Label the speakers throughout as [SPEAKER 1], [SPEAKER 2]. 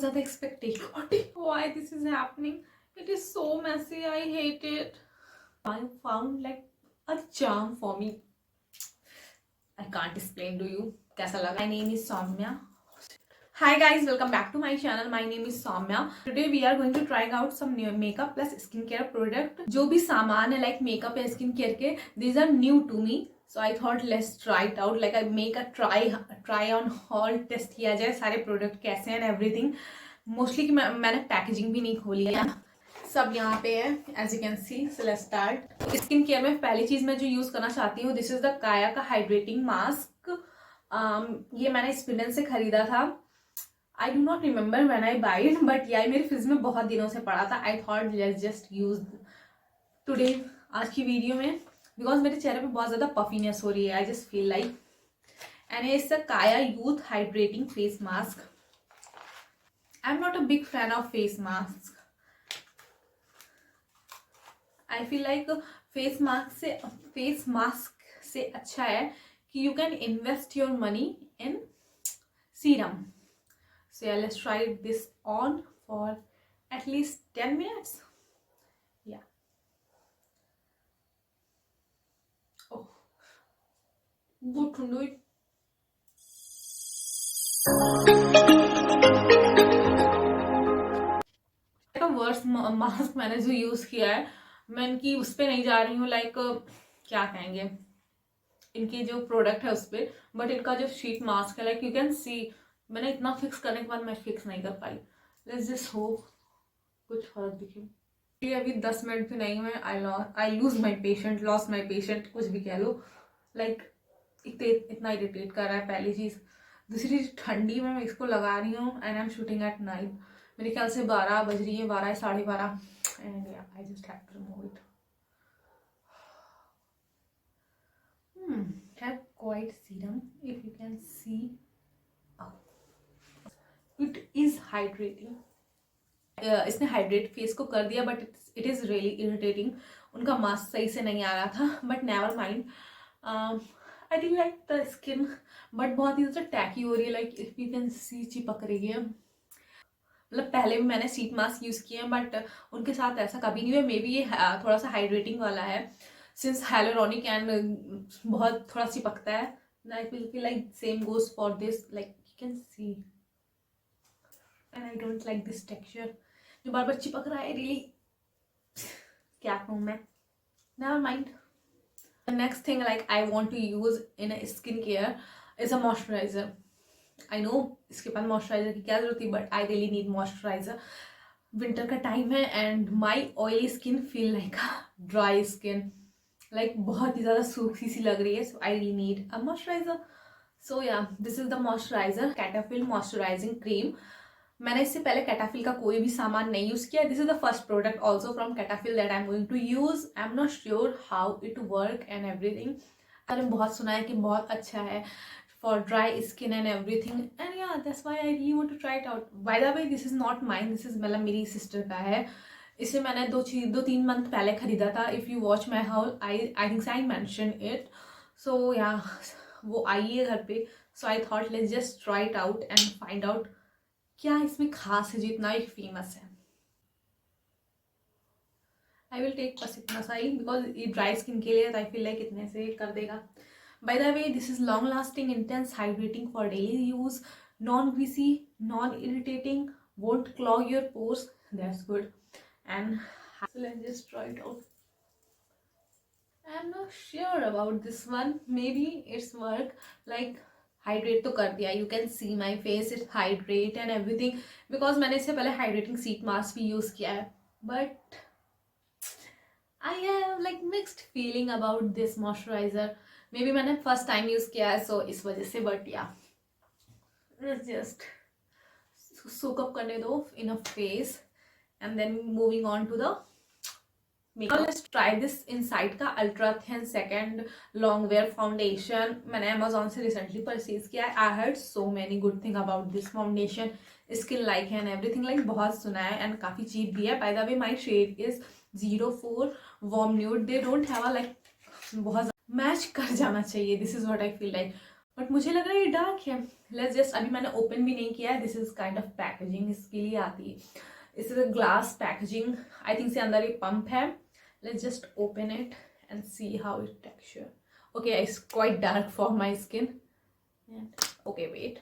[SPEAKER 1] ज़्यादा expectation. Why this is happening? It is so messy. I hate it. I found like a charm for me. I can't explain to you. कैसा लगा? My name is Soumya. Hi guys, welcome back to my channel. My name is Soumya. Today we are going to try out some new makeup plus skincare product. जो भी सामान है like makeup या skincare के, these are new to me. So I thought let's try it out. Like I make a try on haul test किया जाए सारे product कैसे हैं and everything. Mostly कि मैंने packaging भी नहीं खोली है. सब यहाँ पे है as you can see. So let's start. Skin care में पहली चीज मैं जो यूज करना चाहती हूँ, दिस इज द काया का हाइड्रेटिंग मास्क. ये मैंने स्पिनन से खरीदा था. I do not remember when I by it, but ये मेरे फ्रिज में बहुत दिनों से पड़ा था. आई thought let's just use today, आज की वीडियो में, बिकॉज मेरे चेहरे पे बहुत ज्यादा पफीनेस हो रही है. I just feel like. And it's the Kaya youth hydrating face mask. I am not a big fan of face mask. I feel like face mask से अच्छा है कि you can invest your money in serum. So yeah, let's try this on for at least 10 minutes. Yeah. Oh, good to do it. का worst mask मैंने जो use किया है, मैं इनकी उस पर नहीं जा रही हूँ. लाइक क्या कहेंगे, इनकी जो प्रोडक्ट है उस पर, बट इनका जो शीट मास्क है, लाइक यू कैन सी, मैंने इतना फिक्स करने के बाद मैं फिक्स नहीं कर पाई. लेट्स जस्ट होप कुछ फर्क दिखे. ये अभी 10 मिनट भी नहीं हुए, I lose my patient, loss my patient, कुछ भी कह लो. लाइक इतना इरिटेट कर रहा है पहली चीज. दूसरी चीज, ठंडी में मैं इसको लगा रही हूँ and I am shooting at night. मेरे ख्याल से 12 बज रही है, 12 12:30. And I just have to remove it. Have quite serum, if you can see. It is hydrating. इसने हाइड्रेट फेस को कर दिया, but it is really irritating. उनका मास्क सही से नहीं आ रहा था, but never mind. I didn't like the skin, but बहुत ही ज़्यादा टैकी हो रही है. लाइक इफ यू कैन सी, चिपक रही है. मतलब पहले भी मैंने शीट मास्क यूज किए हैं, बट उनके साथ ऐसा कभी नहीं हुआ. मे बी ये थोड़ा सा हाइड्रेटिंग वाला है, सिंस hyaluronic एंड बहुत थोड़ा चिपकता है. I feel like same goes for this. Like you can see, and I don't like this texture. जो बार बार चिपक रहा है, really. क्या कहूँ मैं? Never mind. The next thing like I want to use in a skin care is a moisturizer. I know इसके बाद moisturizer की क्या जरूरत थी, but I really need moisturizer. Winter का टाइम है and my oily skin feel like a dry skin. Like बहुत ही ज़्यादा सूखी सी लग रही है. So I really need a moisturiser. So yeah this is the moisturiser, Cetaphil moisturising cream. मैंने इससे पहले कैटाफिल का कोई भी सामान नहीं यूज़ किया. This is the first product also from Cetaphil that I am going to use. I am not sure how it work and everything. मैंने बहुत सुना है कि बहुत अच्छा है for dry skin and everything. And yeah that's why I really want to try it out. By the way, this is not mine, this is मतलब मेरी सिस्टर का है. इसे मैंने 2-3 मंथ पहले खरीदा था. If you watch my haul, I think I mention it. So yeah वो आई है घर पे. So I thought let's just try it out and find out क्या इसमें खास है जो इतना ही फेमस है. आई विल टेक बस इतना सा ही, बिकॉज ये ड्राई स्किन के लिए. आई फील लाइक इतने से कर देगा. Bye the way, this is long lasting, intense, hydrating for daily use, non greasy, non irritating, won't clog your pores. That's good. And so let's just try it out. I'm not sure about this one. Maybe it's work. Like hydrate तो कर दिया. You can see my face. It hydrate and everything. Because मैंने इससे पहले hydrating sheet mask भी use किया है. But I have like mixed feeling about this moisturizer. Maybe मैंने first time use किया है, so इस वजह से. But yeah, let's just soak up करने दो in a face. And then moving on to the makeup. Now let's try this Insight का Ultra Thin Second Long Wear Foundation. मैंने Amazon से recently परचेज किया है. I heard so many good thing about this foundation. Skin like and everything, like बहुत सुना है and काफी cheap भी है. By the way, my shade is 04 Warm Nude. They don't have a like बहुत match कर जाना चाहिए. This is what I feel like. But मुझे लग रहा है ये डार्क है. लेट्स जस्ट, अभी मैंने ओपन भी नहीं किया है. This is kind of packaging इसके लिए आती है. This is a glass packaging. I think से अंदर एक पंप है. Let's just open it and see how it texture. Okay, it's quite dark for my skin. Okay wait,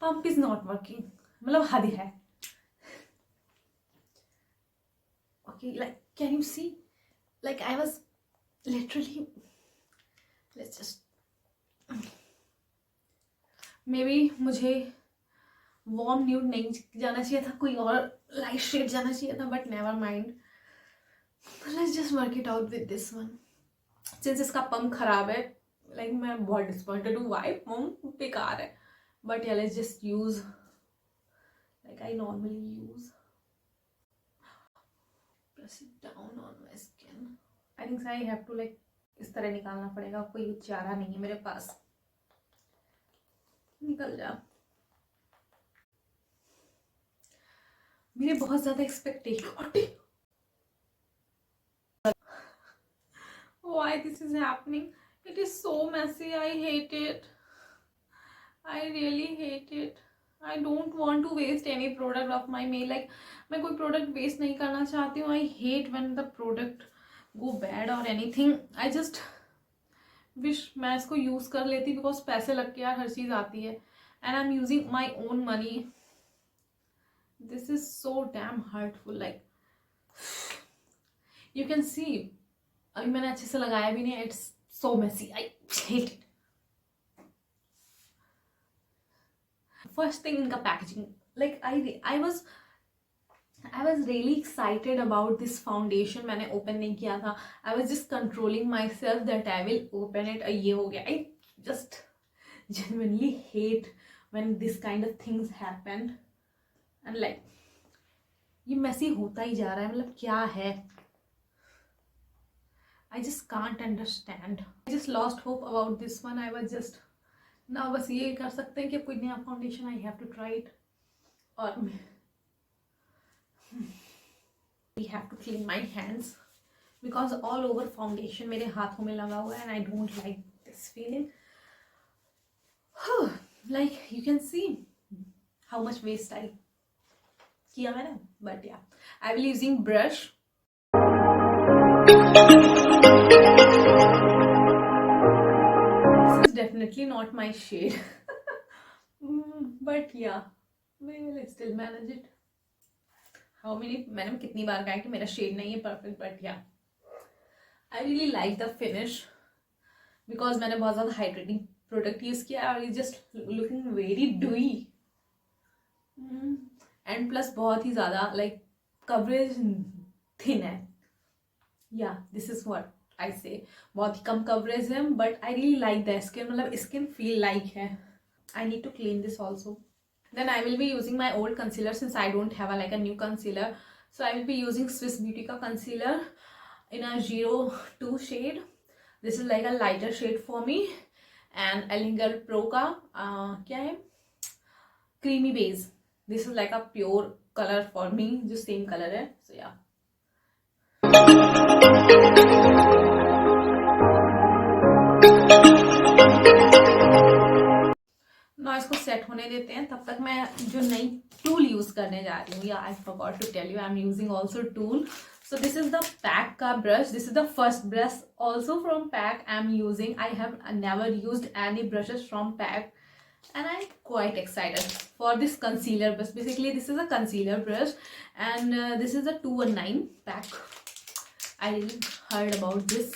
[SPEAKER 1] pump is not working. मतलब हद है. Okay, like can you see, like I was literally, let's just, maybe मुझे warm nude नहीं जाना चाहिए था, कोई और लाइट शेड जाना चाहिए था, but never mind. Let's just work it out with this one. Since इसका पंप खराब है, लाइक मैं बहुत डिसअपॉइंटेड हूँ. वाई पंप बेकार है. But yeah let's just use like I normally use. Press it down on my skin. I think I have to like इस तरह निकालना पड़ेगा. कोई चारा नहीं है मेरे पास. निकल जा. मेरे बहुत ज्यादा expectation. Why this is happening? It is so messy. I hate it. I really hate it. I don't want to waste any product of my mail. Like मैं कोई product waste नहीं करना चाहती हूँ. I hate when the product go bad or anything. I just wish मैं इसको use कर लेती because पैसे लग के यार हर चीज़ आती है. And I'm using my own money. This is so damn hurtful. Like you can see. अभी मैंने अच्छे से लगाया भी नहीं. It's so messy. I hate it. First thing इनका packaging. Like I was really excited about this foundation. मैंने open नहीं किया था. I was just controlling my self that I will open it. ये हो गया. I just genuinely hate when this kind of things happen. And like ये messy होता ही जा रहा है. मतलब क्या है. I just can't understand. I just lost hope about this one. I was just now बस ये कर सकते हैं कि कोई नया foundation I have to try it. और we have to clean my hands because all over foundation मेरे हाथों में लगा हुआ है and I don't like this feeling. Like you can see how much waste I किया मैंने. But yeah, I will using brush. This is definitely not my shade. But yeah, we will still manage it. How many मैंने कितनी बार कहा कि मेरा shade नहीं है perfect. But या आई really like the finish because मैंने बहुत ज़्यादा हाइड्रेटिंग प्रोडक्ट यूज़ किया और is just looking very dewy. And plus बहुत ही ज़्यादा लाइक कवरेज थिन है. या this is what I say. बहुत ही कम कवरेज है but I really like the skin. मतलब स्किन फील लाइक है. I need to clean this also. Then I will be using my old concealer since I don't have a new concealer. So I will be using Swiss Beauty का concealer in a 02 shade. This is like a lighter shade for me. And Elingir Pro का क्या है creamy base. This is like a pure color for me, जो same color है. So yeah. ना इसको set होने देते हैं. तब तक मैं जो नई टूल यूज करने जा रही हूँ. Yeah I forgot to tell you I am using also tool. So this is the PAC का brush. This is the first brush also from PAC I am using. I have never used any brushes from PAC and I'm quite excited for this concealer brush. Basically this is a concealer brush and this is a 219 pack. I really heard about this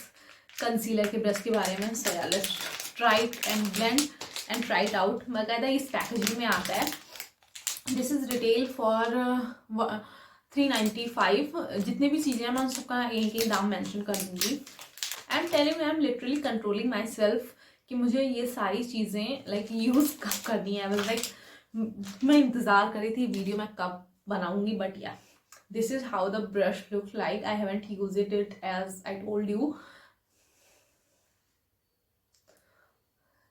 [SPEAKER 1] concealer के brush के बारे में. So yeah, let's try it and blend and try it out. बाकायदा इस packaging में आता है. This is retail for 395. जितने भी चीज़ें हैं मैं उन सबका एक एक दाम मेंशन कर दूँगी. I'm telling you, I'm literally controlling myself कि मुझे ये सारी चीज़ें लाइक यूज़ कब करनी है. बस लाइक मैं इंतज़ार कर रही थी वीडियो मैं कब बनाऊंगी. But yeah this is how the brush look like. I haven't use it as I told you.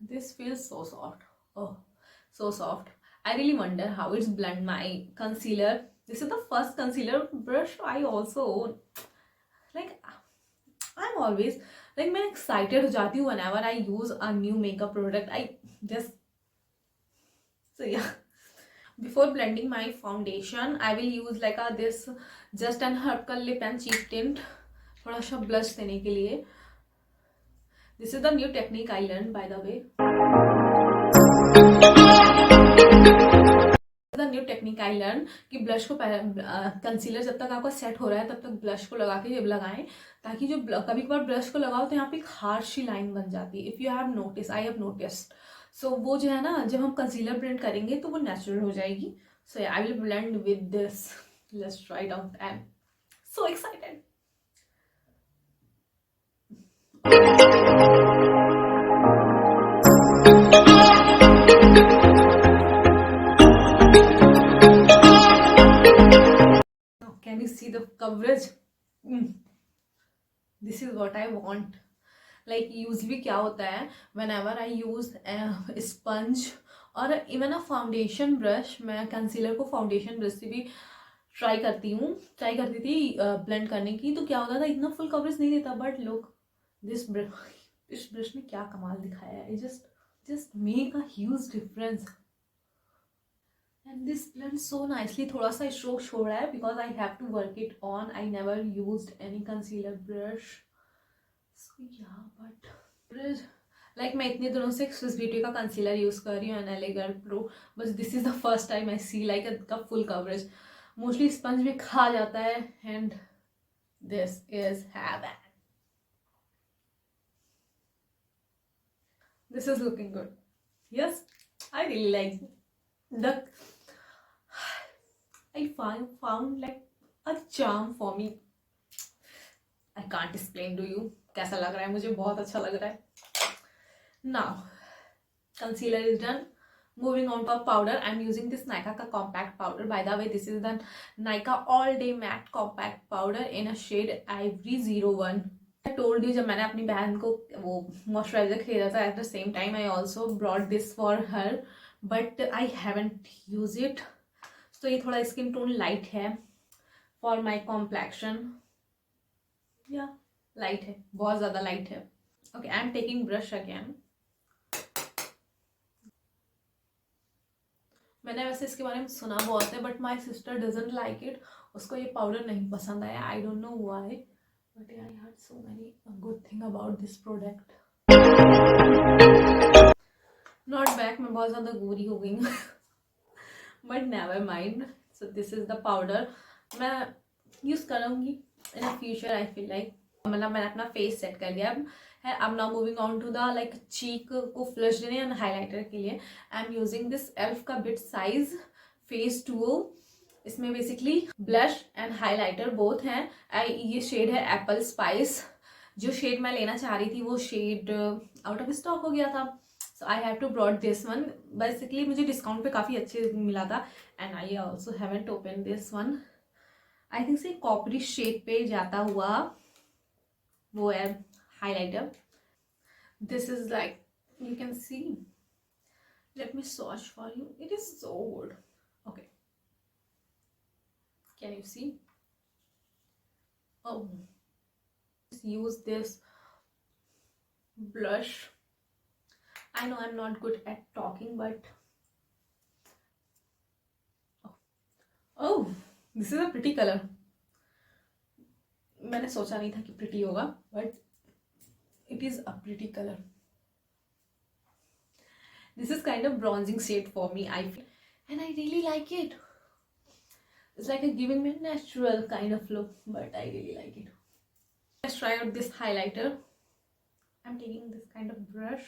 [SPEAKER 1] This feels so soft. Oh so soft. I really wonder how it's blend my concealer. This is the first concealer brush I also own. Like I'm always like मैं excited हो जाती हूँ whenever I use a new makeup product. I just, so yeah. Before blending my foundation, I will use like a this Just and Herbal lip and cheek tint, थोड़ा सा blush देने के लिए. This is the new technique I learned, by the way. The new technique I learned कि blush को concealer जब तक आपका सेट हो रहा है तब तक ब्लश को लगा के लगाएं, ताकि जो कभी कभार ब्लश को लगाओ तो यहाँ पे एक हार्श लाइन बन जाती है. If you have notice, I have noticed. So वो जो है ना, जब हम कंसीलर ब्लेंड करेंगे तो वो नेचुरल हो जाएगी. So I will blend with this. Let's try it out. I am so excited. Can you see the coverage? This is what I want. Like usually क्या होता है, whenever I use a sponge और even a foundation brush, मैं concealer को foundation brush से भी try करती थी ब्लेंड करने की, तो क्या होता था, इतना फुल कवरेज नहीं देता. बट लुक दिस ब्रश ने क्या कमाल दिखाया है. Just make a huge difference. And this blends so nicely. थोड़ा सा स्ट्रोक छोड़ रहा है because I have to work it on. I never used any concealer brush. So yeah, but like मैं इतने दिनों से Swiss Beauty का कंसीलर यूज कर रही हूँ, NLA Girl Pro, बस this is the first time I see like a full coverage. Mostly sponge भी खा जाता है and this is heaven. This is looking good. Yes, I really like the. I found like a charm for me. I can't explain to you कैसा लग रहा है. मुझे बहुत अच्छा लग रहा है. Now concealer is done. Moving on to powder. I'm using this Nykaa का compact powder. By the way, this is the Nykaa all day matte compact powder in a shade Ivory 01. I told you जब मैंने अपनी बहन को वो moisturiser खरीदा था, at the same time I also brought this for her, but I haven't used it. तो ये थोड़ा स्किन टोन लाइट है फॉर माई कॉम्प्लेक्शन. या लाइट है, बहुत ज्यादा लाइट है. Okay, I am taking brush again. मैंने वैसे इसके बारे में सुना बहुत है, but my sister doesn't like it. उसको ये पाउडर नहीं पसंद आया. I don't know why, but I heard so many good thing about this product. Not back, मैं बहुत ज्यादा गोरी हो गई हूँ. But never mind. So this is the powder. मैं यूज करूँगी in future. I feel like मतलब मैंने अपना फेस सेट कर लिया है. अब now moving on to the like cheek को फ्लश देने एंड हाईलाइटर के लिए I am using this elf का बिट साइज फेस डुओ. इसमें basically blush and highlighter both हैं. ये शेड है एप्पल स्पाइस. जो शेड मैं लेना चाह रही थी वो शेड आउट ऑफ स्टॉक हो गया था. So I have to brought this one. Basically मुझे डिस्काउंट पे काफ़ी अच्छे मिला था. And I also haven't open this one. I think से कॉपरी शेड पे जाता हुआ वो है highlighter. This is like you can see. Let me swatch for you. It is so good. Okay, can you see? Oh, use this blush. I know I'm not good at talking, but oh, this is a pretty color. मैंने सोचा नहीं था कि pretty होगा, but it is a pretty color. This is kind of bronzing shade for me, I feel, and I really like it. It's like a giving me a natural kind of look, but I really like it. Let's try out this highlighter. I'm taking this kind of brush.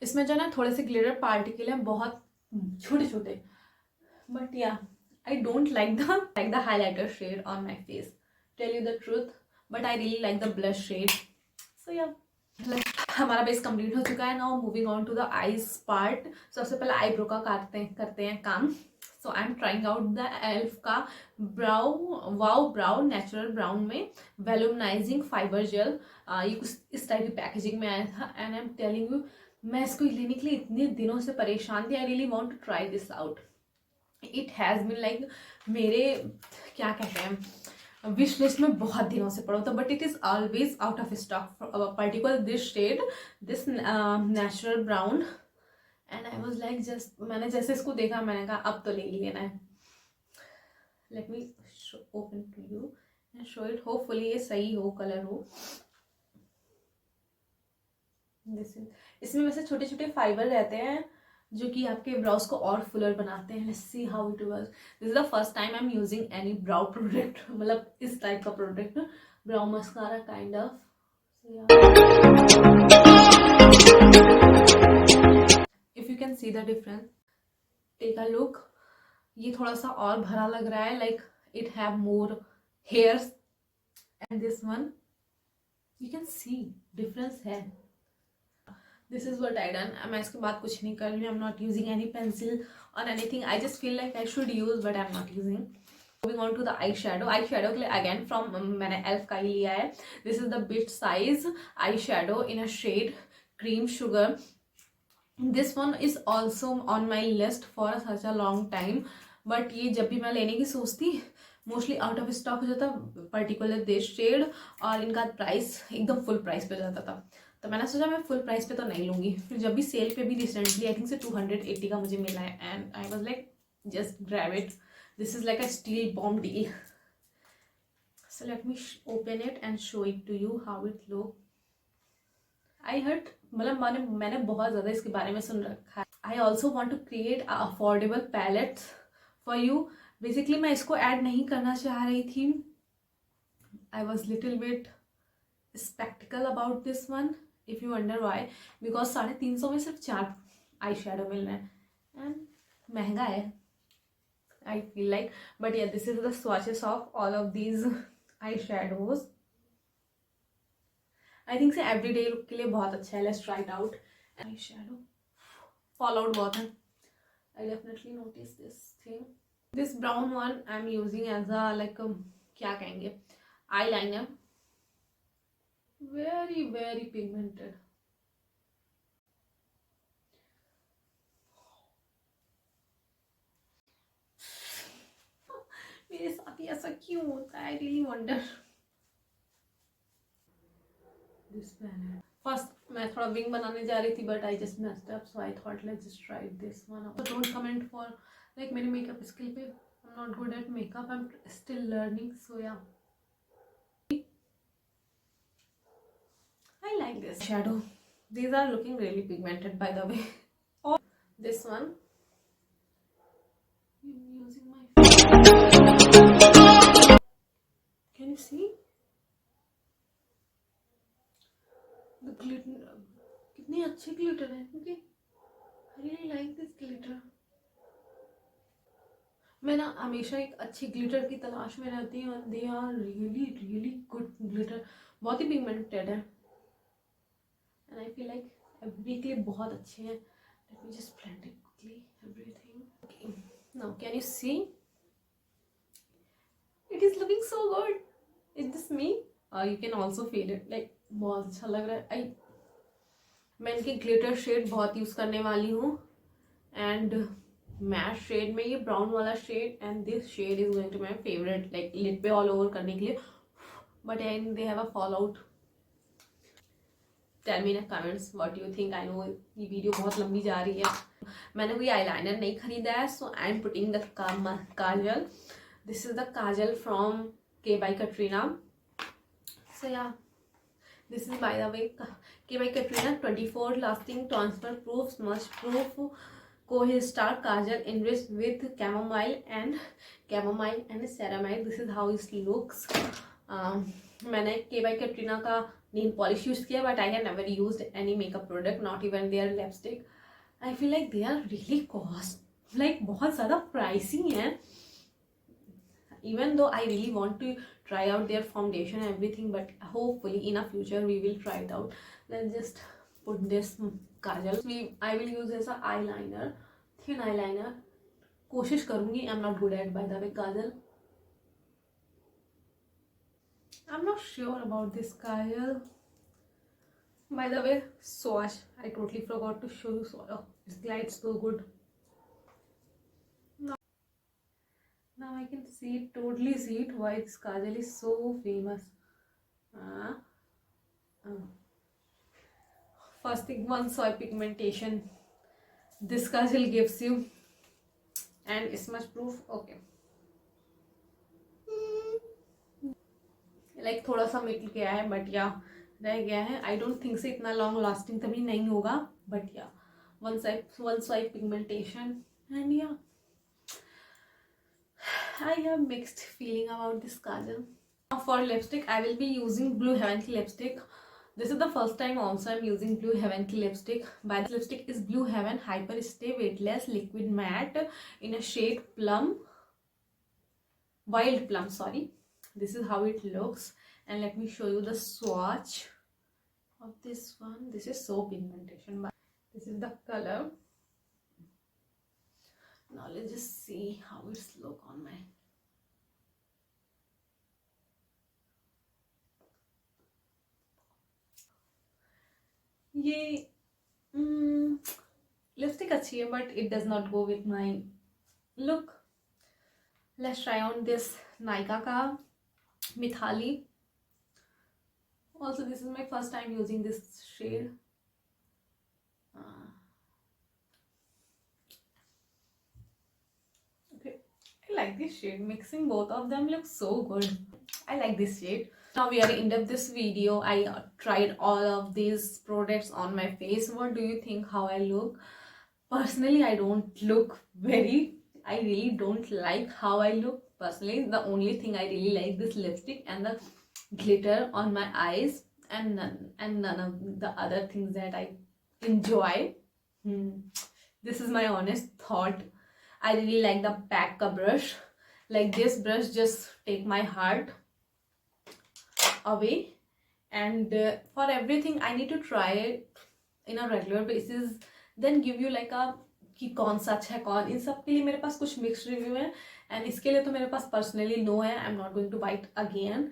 [SPEAKER 1] इसमें जो ना थोड़े से glitter particle हैं, बहुत छोटे छोटे. But yeah, I don't like the highlighter shade on my face. Tell you the truth, but I really like the blush shade. So yeah, हमारा बेस कंप्लीट हो चुका है. Now moving on to the eyes part. सबसे पहले eyebrow का करते हैं काम. So I am trying out the Elf का वाओ ब्राउन नेचुरल ब्राउन में वेलुमनाइजिंग फाइबर जेल. ये कुछ इस टाइप की पैकेजिंग में आया था. And I am telling you, मैं इसको लेने के लिए इतने दिनों से परेशान थी. I really want to try this out. It has been like मेरे क्या कहते हैं, विश लिस्ट में बहुत दिनों से पड़ा था, but it is always out of stock, particular this shade, this natural brown. And I was like, just मैंने जैसे इसको देखा मैंने कहा अब तो ले ही लेना है। Let me open to you and show it, hopefully ये सही हो, कलर हो। दिस इज, इसमें वैसे छोटे छोटे फाइबर रहते हैं जो कि आपके ब्राउज को और फुलर बनाते हैं। Let's see how it works. This is the first time I am using any brow product, मतलब इस टाइप का product, brow mascara kind of. If you can see the difference, take a look. ये थोड़ा सा और भरा लग रहा है, like it have more hairs, and this one you can see difference है। This is what I done. मैं इसके बाद कुछ नहीं कर रही हूँ। I am not using any pencil और anything, I just feel like I should use but I am not using. Moving on to the eye shadow. Eye shadow के लिए अगेन फ्रॉम मैंने एल्फ का ही लिया है। This is the bit size eye shadow in a shade cream sugar. This one is also on my list for such a long time, but ये जब भी मैं लेने की सोचती मोस्टली आउट ऑफ स्टॉक हो जाता, पर्टिकुलर दिस शेड, और इनका प्राइस एकदम फुल प्राइस पे जाता था। तो मैंने सोचा मैं फुल प्राइस पे तो नहीं लूंगी। फिर जब भी सेल पे भी रिसेंटली आई थिंक से 280 का मुझे मिला है, and I was like just grab it. This is like a steal bomb deal. So let me open it and show it to you how it look. I heard, मतलब मैंने बहुत ज़्यादा इसके बारे में सुन रखा है। I also want to create affordable palette for you. Basically मैं इसको ऐड नहीं करना चाह रही थी। I was little bit sceptical about this one, if you wonder why, because 350 में सिर्फ 4 आई शेडो मिल रहे हैं एंड महंगा है, I feel like. But yeah this is the swatches of all of these eye shadows. I think से everyday look के लिए बहुत अच्छा है। Let's try it out. Eye shadow fall out बहुत है, I definitely notice this thing. This brown one I am using as a like क्या कहेंगे, eye liner, very very pigmented. मेरे साथ ही ऐसा क्यों होता है, I really wonder. This palette first मैं थोड़ा विंग बनाने जा रही थी, but I just messed up, so I thought let's just try this one. Don't comment for like मेरी मेकअप स्किल पे, I am not good at makeup, I am still learning, so yeah. I like this shadow. These are looking really pigmented, by the way. Or this one. I'm using my. Can you see the glitter? कितने अच्छे glitter है, क्योंकि I really like this glitter. मैं ना हमेशा एक अच्छी glitter की तलाश में रहती हूँ। They are really really good glitter, बहुत ही पिगमेंटेड है, and I feel like every के लिए बहुत अच्छे हैं। Let me just blend it quickly everything. Now can you see, it is looking so good. Is this me? You can also feel it, like बहुत अच्छा लग रहा है। मैं इनकी ग्लिटर शेड बहुत यूज करने वाली हूँ, एंड मैट शेड में ये ब्राउन वाला शेड, and this shade is going to my favourite, like lid पे ऑल ओवर करने के लिए, but and they have a fall out. Tell me in comments what you think. I know ये video बहुत लंबी जा रही है। मैंने कोई आईलाइनर नहीं खरीदा है, so I am putting the kajal. This is the kajal from Kay by Katrina. So yeah, this is by the way Kay by Katrina 24 lasting transfer proof smudge proof co-star kajal enriched with chamomile and ceramide. This is how it looks. मैंने के by Katrina का nail polish use किया, but I have never used any makeup product, not even their lipstick. I feel like they are really cost, like बहुत ज़्यादा pricey हैं। even though I really want to try out their foundation and everything, but hopefully in a future we will try it out. Let's just put this kajal. I will use as a eyeliner, thin eyeliner. कोशिश करूंगी, I'm not good at by the way kajal. I'm not sure about this kajal. By the way, swatch, I totally forgot to show you. Oh, it glides so good. Now I can see it, totally see it, why this kajal is so famous. First thing, one soy pigmentation this kajal gives you, and smudge proof. Okay, like थोड़ा सा मिट गया है but या रह गया है. I don't think से इतना लॉन्ग लास्टिंग तभी नहीं होगा, बट या one side pigmentation. And yeah I have mixed feeling about this kajal. For lipstick I will be using blue heaven की lipstick. This is the first time also I'm using Blue Heaven की lipstick. By the lipstick is Blue Heaven Hyper Stay Weightless Liquid Matte in a shade Plum, Wild Plum, sorry. This is how it looks, and let me show you the swatch of this one. This is so pigmentation, but this is the color. Now let's just see how it's look on my. ये lipstick अच्छी है but it does not go with my look. Let's try on this Nykaa का Mithali. Also this is my first time using this shade. Okay, I like this shade. Mixing both of them looks so good. I like this shade. Now we are end of this video. I tried all of these products on my face. What do you think how I look? Personally, I don't look I really don't like how I look. Personally, the only thing I really like this lipstick and the glitter on my eyes, and none of the other things that I enjoy. This is my honest thought. I really like the Packa brush. Like this brush just take my heart away, and for everything I need to try it in a regular basis, then give you like a कि कौन सा अच्छा है कौन. इन सब के लिए मेरे पास कुछ मिक्स्ड रिव्यू है, एंड इसके लिए तो मेरे पास पर्सनली नो है. I am not going to bite again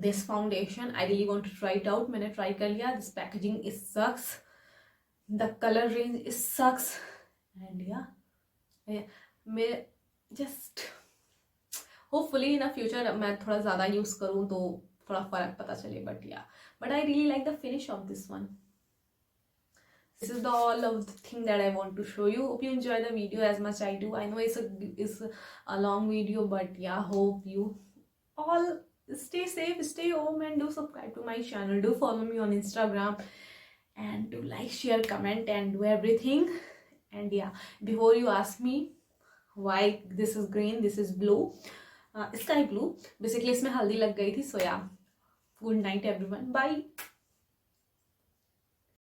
[SPEAKER 1] this foundation. I really want to try it out. मैंने ट्राई कर लिया. This packaging is sucks, the colour range is sucks, and yeah मैं just hopefully in future मैं थोड़ा ज़्यादा use करूँ तो थोड़ा फर्क पता चले. But I really like the finish off this one. This is all of the thing that I want to show you. Hope you enjoy the video as much I do. I know it's a long video, but yeah, hope you all stay safe, stay home, and do subscribe to my channel. Do follow me on Instagram, and do like, share, comment, and do everything. And yeah, before you ask me why this is green, this is blue, sky blue. Basically, इसमें हल्दी लग गई थी. So yeah, good night everyone. Bye.